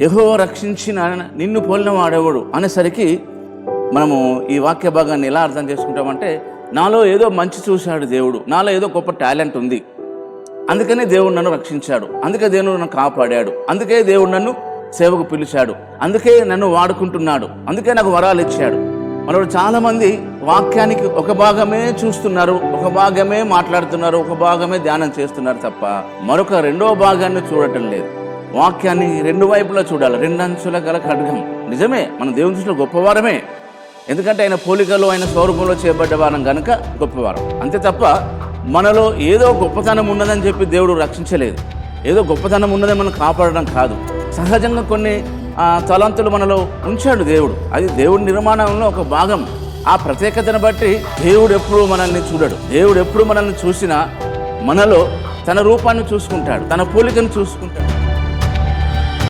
యెహోవా రక్షించిన నిన్ను పోలిన వాడెవడు అనేసరికి మనము ఈ వాక్య భాగాన్ని ఎలా అర్థం చేసుకుంటామంటే, నాలో ఏదో మంచి చూశాడు దేవుడు, నాలో ఏదో గొప్ప టాలెంట్ ఉంది, అందుకనే దేవుడు నన్ను రక్షించాడు, అందుకే దేవుడు నన్ను కాపాడాడు, అందుకే దేవుడు నన్ను సేవకు పిలిచాడు, అందుకే నన్ను వాడుకుంటున్నాడు, అందుకే నాకు వరాలు ఇచ్చాడు. మనోడు చాలామంది వాక్యానికి ఒక భాగమే చూస్తున్నారు, ఒక భాగమే మాట్లాడుతున్నారు, ఒక భాగమే ధ్యానం చేస్తున్నారు తప్ప మరొక రెండో భాగాన్ని చూడటం లేదు. వాక్యాన్ని రెండు వైపులా చూడాలి. రెండంచుల గల ఖడ్గం. నిజమే, మన దేవుని దృష్టిలో గొప్పవారమే, ఎందుకంటే ఆయన పోలికలో ఆయన స్వరూపంలో చేయబడ్డ వారం కనుక గొప్పవారం. అంతే తప్ప మనలో ఏదో గొప్పతనం ఉన్నదని చెప్పి దేవుడు రక్షించలేదు, ఏదో గొప్పతనం ఉన్నదని మనం కాపాడడం కాదు. సహజంగా కొన్ని తలంతులు మనలో ఉంచాడు దేవుడు, అది దేవుడి నిర్మాణంలో ఒక భాగం. ఆ ప్రత్యేకతను బట్టి దేవుడు ఎప్పుడు మనల్ని చూడడు. దేవుడు ఎప్పుడు మనల్ని చూసినా మనలో తన రూపాన్ని చూసుకుంటాడు, తన పోలికను చూసుకుంటాడు.